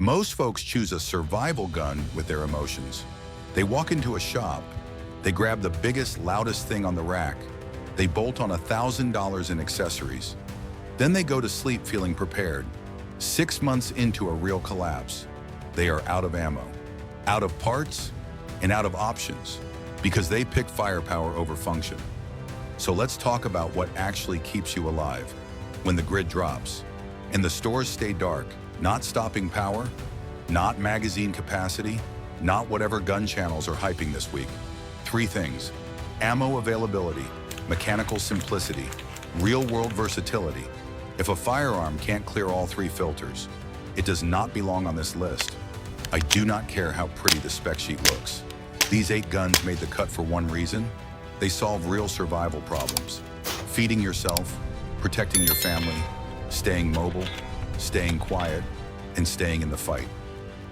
Most folks choose a survival gun with their emotions. They walk into a shop, they grab the biggest, loudest thing on the rack, they bolt on $1,000 in accessories. Then they go to sleep feeling prepared. 6 months into a real collapse, they are out of ammo, out of parts, and out of options because they pick firepower over function. So let's talk about what actually keeps you alive when the grid drops and the stores stay dark. Not stopping power, not magazine capacity, not whatever gun channels are hyping this week. 3 things: ammo availability, mechanical simplicity, real-world versatility. If a firearm can't clear all 3 filters, it does not belong on this list. I do not care how pretty the spec sheet looks. These 8 guns made the cut for one reason: they solve real survival problems. Feeding yourself, protecting your family, staying mobile, staying quiet, and staying in the fight.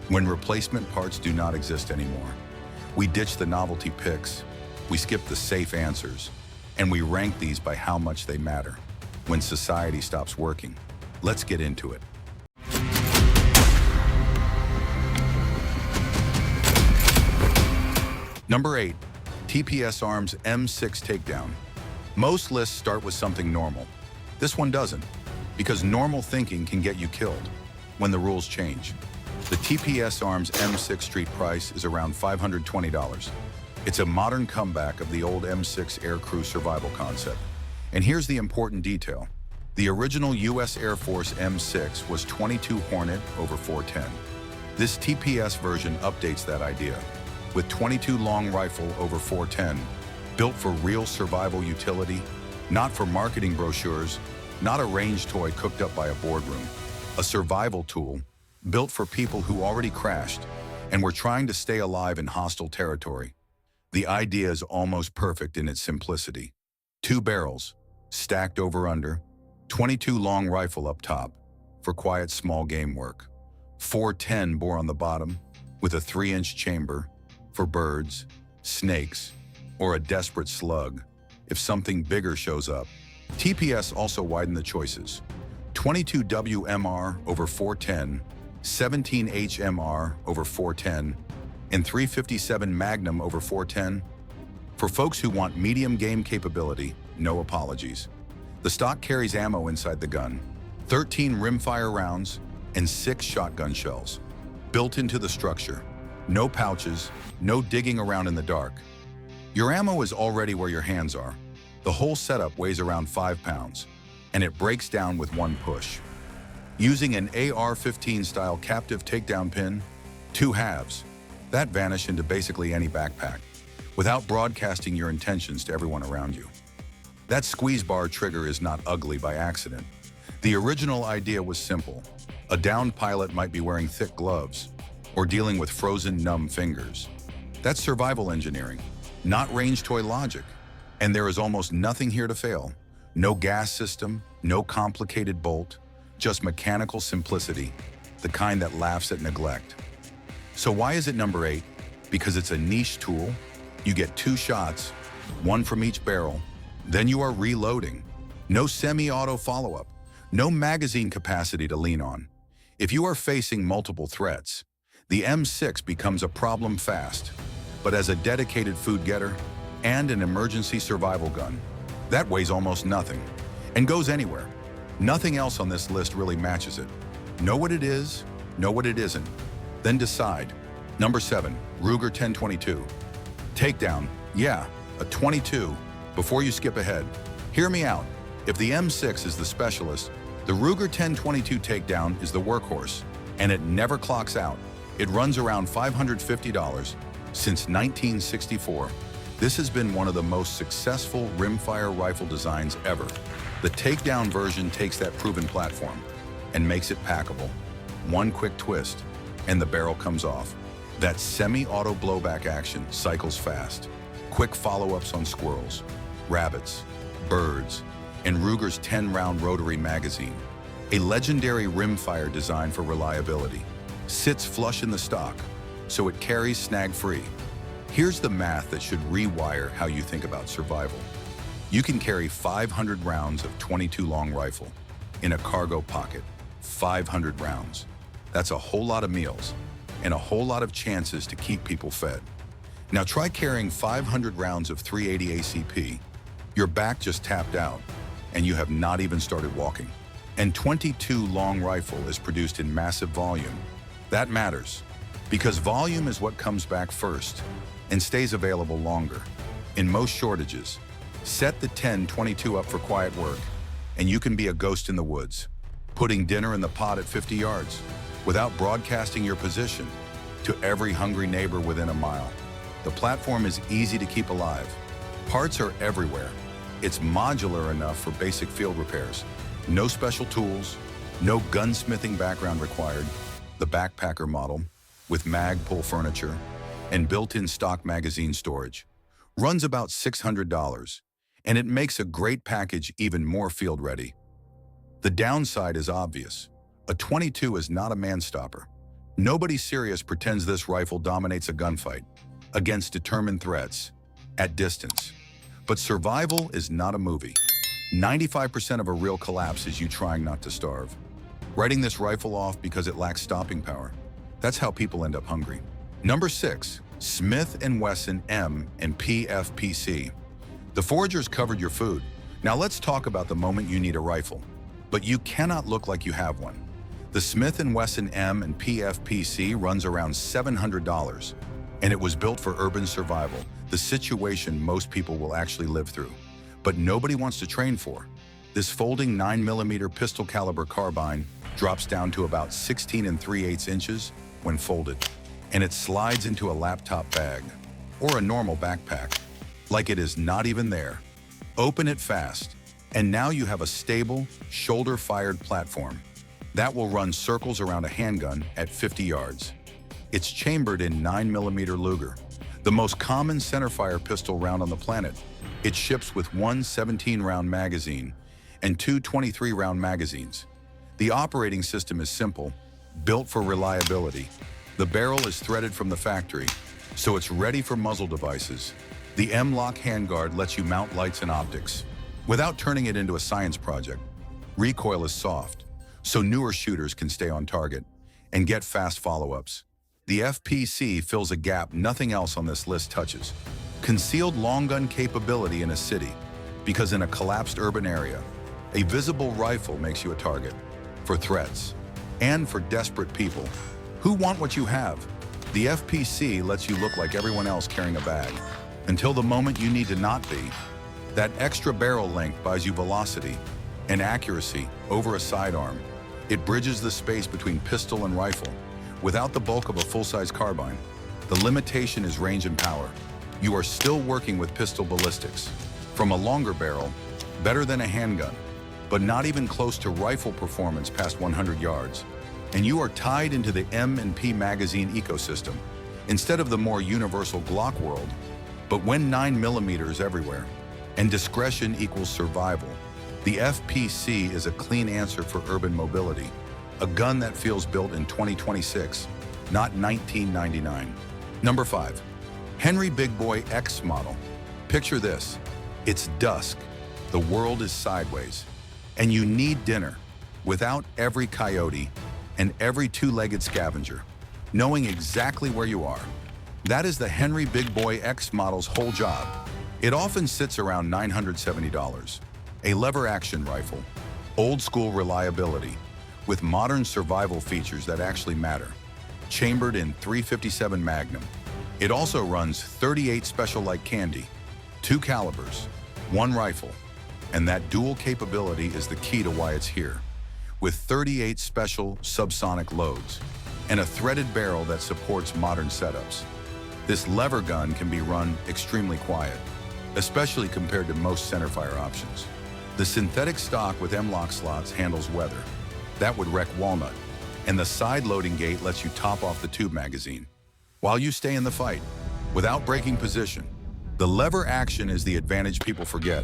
When replacement parts do not exist anymore, we ditch the novelty picks, we skip the safe answers, and we rank these by how much they matter. When society stops working, let's get into it. Number 8, TPS Arms M6 Takedown. Most lists start with something normal. This one doesn't, because normal thinking can get you killed when the rules change. The TPS Arms M6 street price is around $520. It's a modern comeback of the old M6 aircrew survival concept. And here's the important detail. The original US Air Force M6 was 22 Hornet over 410. This TPS version updates that idea with 22 long rifle over 410, built for real survival utility, not for marketing brochures, not a range toy cooked up by a boardroom. A survival tool built for people who already crashed and were trying to stay alive in hostile territory. The idea is almost perfect in its simplicity. 2 barrels, stacked over under, 22 long rifle up top for quiet small game work. 410 bore on the bottom with a 3-inch chamber for birds, snakes, or a desperate slug if something bigger shows up. TPS also widened the choices. 22 WMR over 410, 17 HMR over 410, and 357 Magnum over 410. For folks who want medium game capability, no apologies. The stock carries ammo inside the gun, 13 rimfire rounds, and 6 shotgun shells. Built into the structure. No pouches, no digging around in the dark. Your ammo is already where your hands are. The whole setup weighs around 5 pounds, and it breaks down with one push. Using an AR-15 style captive takedown pin, 2 halves, that vanish into basically any backpack, without broadcasting your intentions to everyone around you. That squeeze bar trigger is not ugly by accident. The original idea was simple. A downed pilot might be wearing thick gloves, or dealing with frozen, numb fingers. That's survival engineering, not range toy logic. And there is almost nothing here to fail. No gas system, no complicated bolt, just mechanical simplicity, the kind that laughs at neglect. So why is it number 8? Because it's a niche tool. You get 2 shots, 1 from each barrel, then you are reloading. No semi-auto follow-up, no magazine capacity to lean on. If you are facing multiple threats, the M6 becomes a problem fast. But as a dedicated food getter, and an emergency survival gun, that weighs almost nothing and goes anywhere. Nothing else on this list really matches it. Know what it is, know what it isn't, then decide. Number 7, Ruger 1022. Takedown, yeah, a 22. Before you skip ahead, hear me out. If the M6 is the specialist, the Ruger 1022 Takedown is the workhorse, and it never clocks out. It runs around $550 since 1964. This has been one of the most successful rimfire rifle designs ever. The takedown version takes that proven platform and makes it packable. One quick twist, and the barrel comes off. That semi-auto blowback action cycles fast. Quick follow-ups on squirrels, rabbits, birds, and Ruger's 10-round rotary magazine. A legendary rimfire designed for reliability. Sits flush in the stock, so it carries snag-free. Here's the math that should rewire how you think about survival. You can carry 500 rounds of 22 long rifle in a cargo pocket. 500 rounds. That's a whole lot of meals and a whole lot of chances to keep people fed. Now try carrying 500 rounds of 380 ACP. Your back just tapped out, and you have not even started walking. And 22 long rifle is produced in massive volume. That matters, because volume is what comes back first and stays available longer. In most shortages, set the 10-22 up for quiet work, and you can be a ghost in the woods, putting dinner in the pot at 50 yards without broadcasting your position to every hungry neighbor within a mile. The platform is easy to keep alive. Parts are everywhere. It's modular enough for basic field repairs. No special tools, no gunsmithing background required. The backpacker model, with mag pull furniture and built-in stock magazine storage, runs about $600, and it makes a great package even more field-ready. The downside is obvious. A .22 is not a man-stopper. Nobody serious pretends this rifle dominates a gunfight against determined threats at distance. But survival is not a movie. 95% of a real collapse is you trying not to starve. Writing this rifle off because it lacks stopping power. That's how people end up hungry. Number 6, Smith & Wesson M and PFPC. The foragers covered your food. Now let's talk about the moment you need a rifle. But you cannot look like you have one. The Smith & Wesson M and PFPC runs around $700, and it was built for urban survival, the situation most people will actually live through. But nobody wants to train for. This folding 9mm pistol caliber carbine drops down to about 16 3/8 inches when folded, and it slides into a laptop bag or a normal backpack like it is not even there. Open it fast, and now you have a stable, shoulder-fired platform that will run circles around a handgun at 50 yards. It's chambered in 9mm Luger, the most common centerfire pistol round on the planet. It ships with one 17-round magazine and two 23-round magazines. The operating system is simple, built for reliability. The barrel is threaded from the factory, so it's ready for muzzle devices. The M-Lock handguard lets you mount lights and optics without turning it into a science project. Recoil is soft, so newer shooters can stay on target and get fast follow-ups. The FPC fills a gap nothing else on this list touches. Concealed long gun capability in a city, because in a collapsed urban area, a visible rifle makes you a target for threats and for desperate people who want what you have. The FPC lets you look like everyone else carrying a bag until the moment you need to not be. That extra barrel length buys you velocity and accuracy over a sidearm. It bridges the space between pistol and rifle without the bulk of a full-size carbine. The limitation is range and power. You are still working with pistol ballistics. From a longer barrel, better than a handgun, but not even close to rifle performance past 100 yards. And you are tied into the M&P magazine ecosystem instead of the more universal Glock world. But when 9mm everywhere and discretion equals survival, the FPC is a clean answer for urban mobility. A gun that feels built in 2026, not 1999. Number 5, Henry Big Boy X model. Picture this. It's dusk, the world is sideways, and you need dinner without every coyote and every two-legged scavenger knowing exactly where you are. That is the Henry Big Boy X model's whole job. It often sits around $970. A lever-action rifle, old-school reliability, with modern survival features that actually matter. Chambered in .357 Magnum. It also runs 38 Special like candy, 2 calibers, 1 rifle, and that dual capability is the key to why it's here. With 38 special subsonic loads and a threaded barrel that supports modern setups. This lever gun can be run extremely quiet, especially compared to most centerfire options. The synthetic stock with M-Lock slots handles weather. That would wreck walnut, and the side loading gate lets you top off the tube magazine while you stay in the fight without breaking position. The lever action is the advantage people forget.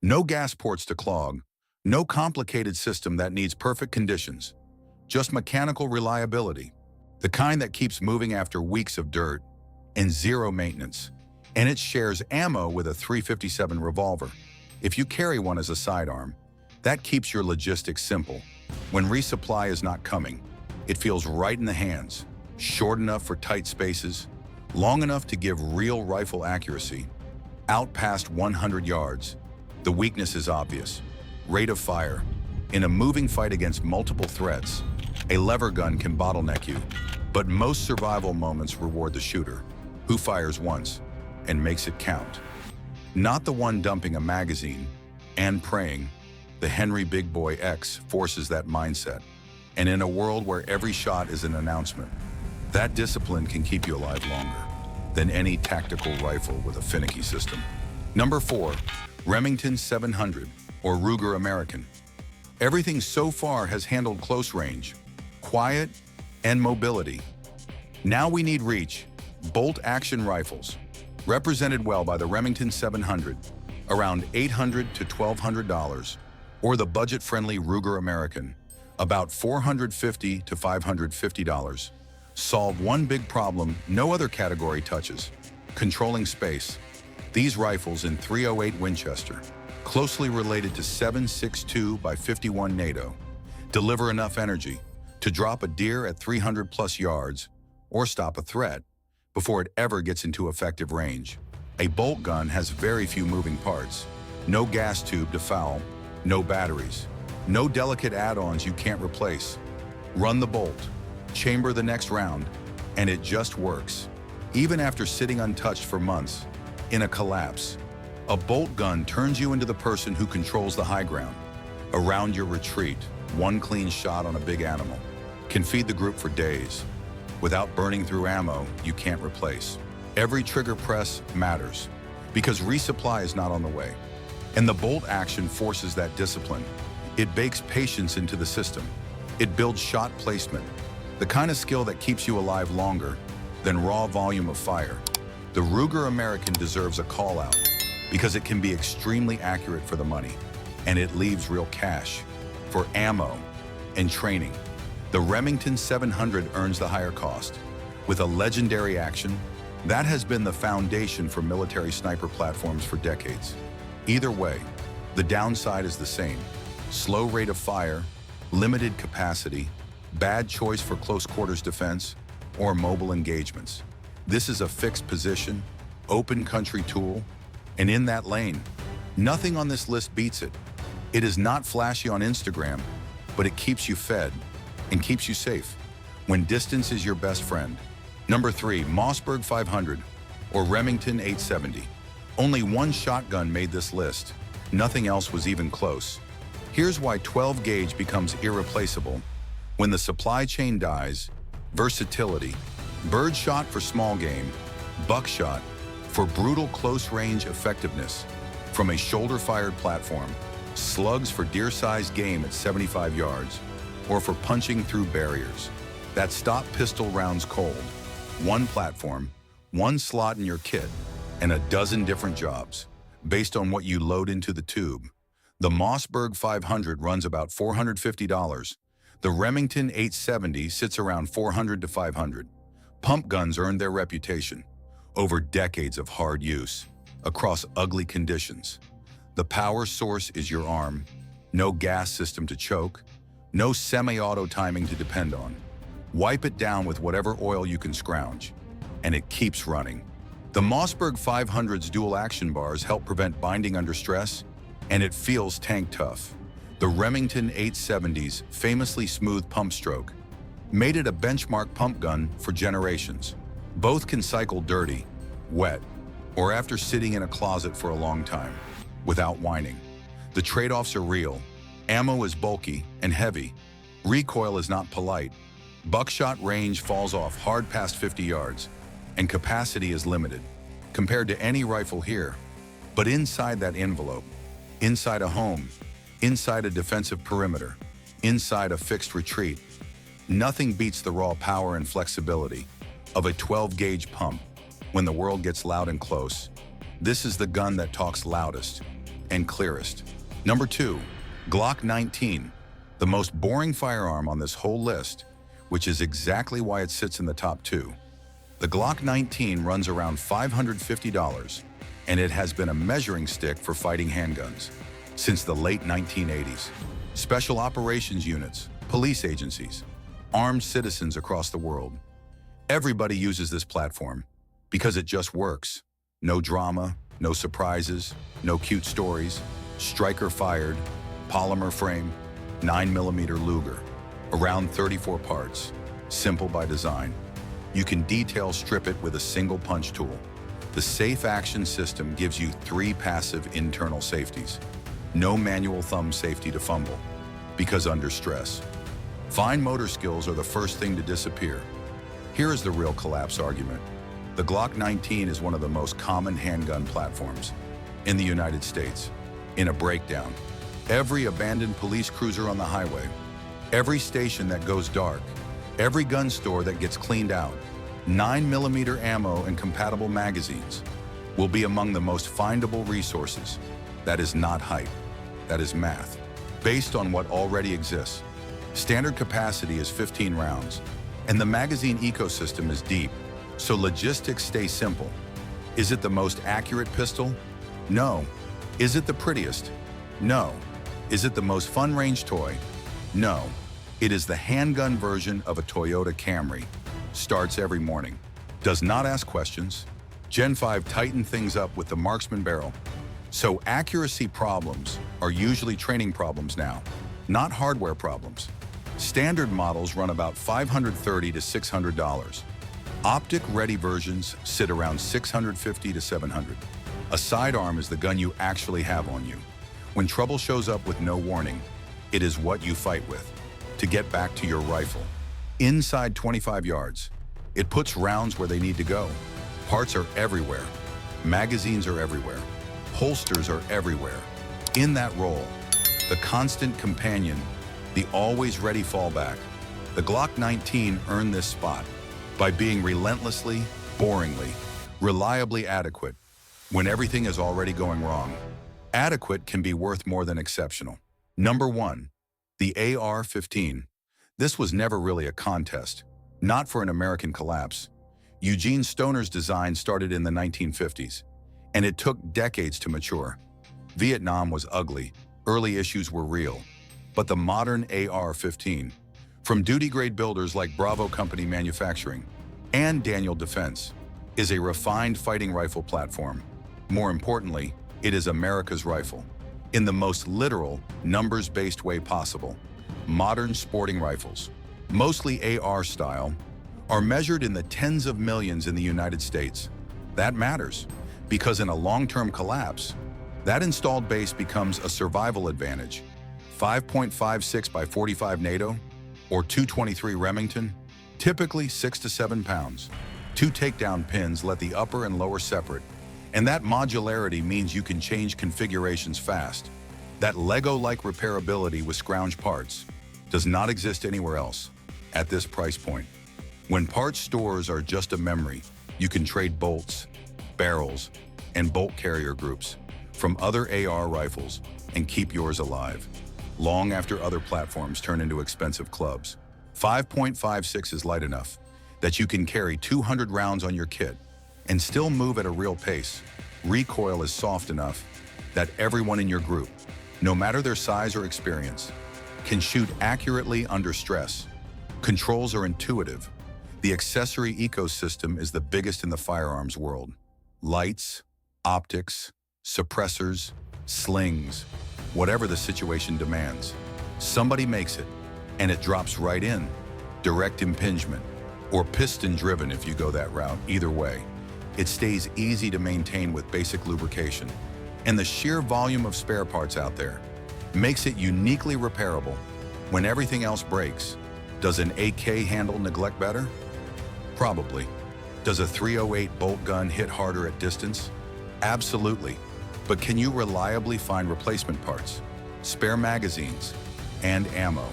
No gas ports to clog, no complicated system that needs perfect conditions, just mechanical reliability, the kind that keeps moving after weeks of dirt and zero maintenance. And it shares ammo with a .357 revolver. If you carry one as a sidearm, that keeps your logistics simple when resupply is not coming. It feels right in the hands, short enough for tight spaces, long enough to give real rifle accuracy. Out past 100 yards, the weakness is obvious. Rate of fire. In a moving fight against multiple threats, a lever gun can bottleneck you, but most survival moments reward the shooter, who fires once and makes it count. Not the one dumping a magazine and praying. The Henry Big Boy X forces that mindset. And in a world where every shot is an announcement, that discipline can keep you alive longer than any tactical rifle with a finicky system. Number 4, Remington 700 or Ruger American. Everything so far has handled close range, quiet, and mobility. Now we need reach, bolt-action rifles, represented well by the Remington 700, around $800 to $1,200, or the budget-friendly Ruger American, about $450 to $550. Solve one big problem no other category touches: controlling space. These rifles in .308 Winchester, closely related to 7.62 by 51 NATO, deliver enough energy to drop a deer at 300+ yards or stop a threat before it ever gets into effective range. A bolt gun has very few moving parts, no gas tube to foul, no batteries, no delicate add-ons you can't replace. Run the bolt, chamber the next round, and it just works. Even after sitting untouched for months, in a collapse, a bolt gun turns you into the person who controls the high ground. Around your retreat, one clean shot on a big animal can feed the group for days, without burning through ammo you can't replace. Every trigger press matters, because resupply is not on the way. And the bolt action forces that discipline. It bakes patience into the system. It builds shot placement, the kind of skill that keeps you alive longer than raw volume of fire. The Ruger American deserves a call out because it can be extremely accurate for the money, and it leaves real cash for ammo and training. The Remington 700 earns the higher cost. With a legendary action, that has been the foundation for military sniper platforms for decades. Either way, the downside is the same: slow rate of fire, limited capacity, bad choice for close quarters defense, or mobile engagements. This is a fixed position, open country tool, and in that lane, nothing on this list beats it. It is not flashy on Instagram, but it keeps you fed and keeps you safe when distance is your best friend. Number 3, Mossberg 500 or Remington 870. Only one shotgun made this list. Nothing else was even close. Here's why 12 gauge becomes irreplaceable. When the supply chain dies, versatility. Birdshot for small game, buckshot for brutal close-range effectiveness from a shoulder-fired platform, slugs for deer-sized game at 75 yards, or for punching through barriers that stop pistol rounds cold. One platform, one slot in your kit, and a dozen different jobs, based on what you load into the tube. The Mossberg 500 runs about $450. The Remington 870 sits around $400 to $500. Pump guns earned their reputation over decades of hard use, across ugly conditions. The power source is your arm, no gas system to choke, no semi-auto timing to depend on. Wipe it down with whatever oil you can scrounge, and it keeps running. The Mossberg 500's dual action bars help prevent binding under stress, and it feels tank tough. The Remington 870's famously smooth pump stroke made it a benchmark pump gun for generations. Both can cycle dirty, wet, or after sitting in a closet for a long time, without whining. The trade-offs are real. Ammo is bulky and heavy. Recoil is not polite. Buckshot range falls off hard past 50 yards, and capacity is limited, compared to any rifle here. But inside that envelope, inside a home, inside a defensive perimeter, inside a fixed retreat, nothing beats the raw power and flexibility of a 12-gauge pump. When the world gets loud and close, this is the gun that talks loudest and clearest. Number 2, Glock 19, the most boring firearm on this whole list, which is exactly why it sits in the top 2. The Glock 19 runs around $550, and it has been a measuring stick for fighting handguns since the late 1980s. Special operations units, police agencies, armed citizens across the world. Everybody uses this platform because it just works. No drama, no surprises, no cute stories. Striker fired, polymer frame, 9mm Luger, around 34 parts, simple by design. You can detail strip it with a single punch tool. The Safe Action system gives you 3 passive internal safeties. No manual thumb safety to fumble, because under stress. Fine motor skills are the first thing to disappear. Here is the real collapse argument. The Glock 19 is one of the most common handgun platforms in the United States. In a breakdown, every abandoned police cruiser on the highway, every station that goes dark, every gun store that gets cleaned out, 9mm ammo and compatible magazines will be among the most findable resources. That is not hype, that is math, based on what already exists. Standard capacity is 15 rounds, and the magazine ecosystem is deep, so logistics stay simple. Is it the most accurate pistol? No. Is it the prettiest? No. Is it the most fun range toy? No. It is the handgun version of a Toyota Camry. Starts every morning. Does not ask questions. Gen 5 tightened things up with the marksman barrel. So accuracy problems are usually training problems now, not hardware problems. Standard models run about $530 to $600. Optic-ready versions sit around $650 to $700. A sidearm is the gun you actually have on you. When trouble shows up with no warning, it is what you fight with to get back to your rifle. Inside 25 yards, it puts rounds where they need to go. Parts are everywhere. Magazines are everywhere. Holsters are everywhere. In that role, the constant companion, the always ready fallback, the Glock 19 earned this spot by being relentlessly, boringly, reliably adequate when everything is already going wrong. Adequate can be worth more than exceptional. Number 1, the AR-15. This was never really a contest, not for an American collapse. Eugene Stoner's design started in the 1950s, and it took decades to mature. Vietnam was ugly, early issues were real, but the modern AR-15, from duty-grade builders like Bravo Company Manufacturing and Daniel Defense, is a refined fighting rifle platform. More importantly, it is America's rifle, in the most literal, numbers-based way possible. Modern sporting rifles, mostly AR style, are measured in the tens of millions in the United States. That matters, because in a long-term collapse, that installed base becomes a survival advantage. 5.56 by 45 NATO, or 223 Remington, typically 6 to 7 pounds. 2 takedown pins let the upper and lower separate, and that modularity means you can change configurations fast. That Lego-like repairability with scrounge parts does not exist anywhere else at this price point. When parts stores are just a memory, you can trade bolts, barrels, and bolt carrier groups from other AR rifles and keep yours alive, long after other platforms turn into expensive clubs. 5.56 is light enough that you can carry 200 rounds on your kit and still move at a real pace. Recoil is soft enough that everyone in your group, no matter their size or experience, can shoot accurately under stress. Controls are intuitive. The accessory ecosystem is the biggest in the firearms world. Lights, optics, suppressors, slings, whatever the situation demands. Somebody makes it, and it drops right in. Direct impingement, or piston-driven if you go that route. Either way, it stays easy to maintain with basic lubrication. And the sheer volume of spare parts out there makes it uniquely repairable. When everything else breaks, does an AK handle neglect better? Probably. Does a 308 bolt gun hit harder at distance? Absolutely. But can you reliably find replacement parts, spare magazines, and ammo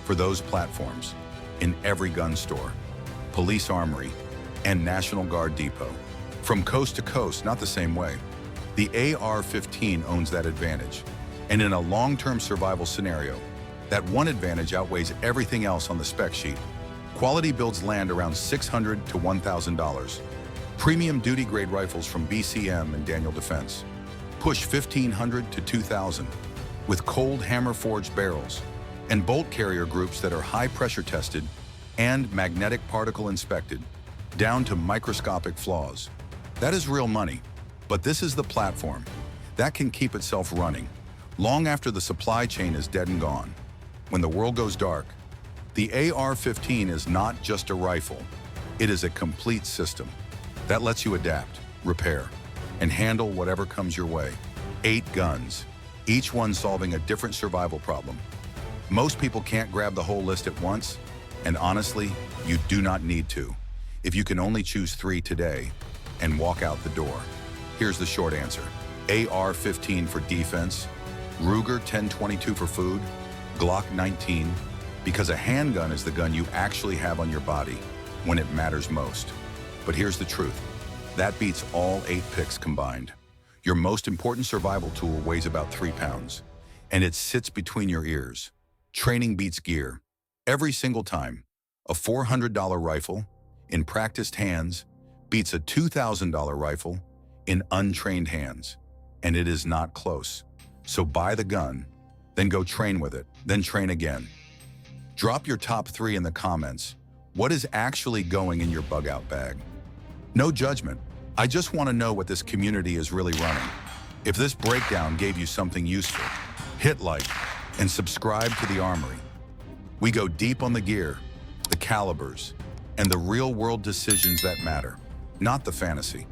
for those platforms in every gun store, police armory, and National Guard depot? From coast to coast, not the same way. The AR-15 owns that advantage. And in a long-term survival scenario, that one advantage outweighs everything else on the spec sheet. Quality builds land around $600 to $1,000. Premium duty-grade rifles from BCM and Daniel Defense push $1,500 to $2,000 with cold hammer-forged barrels and bolt carrier groups that are high-pressure tested and magnetic particle inspected, down to microscopic flaws. That is real money, but this is the platform that can keep itself running long after the supply chain is dead and gone. When the world goes dark, the AR-15 is not just a rifle. It is a complete system that lets you adapt, repair, and handle whatever comes your way. 8 guns, each one solving a different survival problem. Most people can't grab the whole list at once, and honestly, you do not need to. If you can only choose 3 today and walk out the door. Here's the short answer. AR-15 for defense, Ruger 1022 for food, Glock 19, because a handgun is the gun you actually have on your body when it matters most. But here's the truth. That beats all 8 picks combined. Your most important survival tool weighs about 3 pounds, and it sits between your ears. Training beats gear. Every single time, a $400 rifle in practiced hands beats a $2,000 rifle in untrained hands. And it is not close. So buy the gun, then go train with it, then train again. Drop your top 3 in the comments. What is actually going in your bug-out bag? No judgment. I just want to know what this community is really running. If this breakdown gave you something useful, hit like and subscribe to the Armory. We go deep on the gear, the calibers, and the real-world decisions that matter, not the fantasy.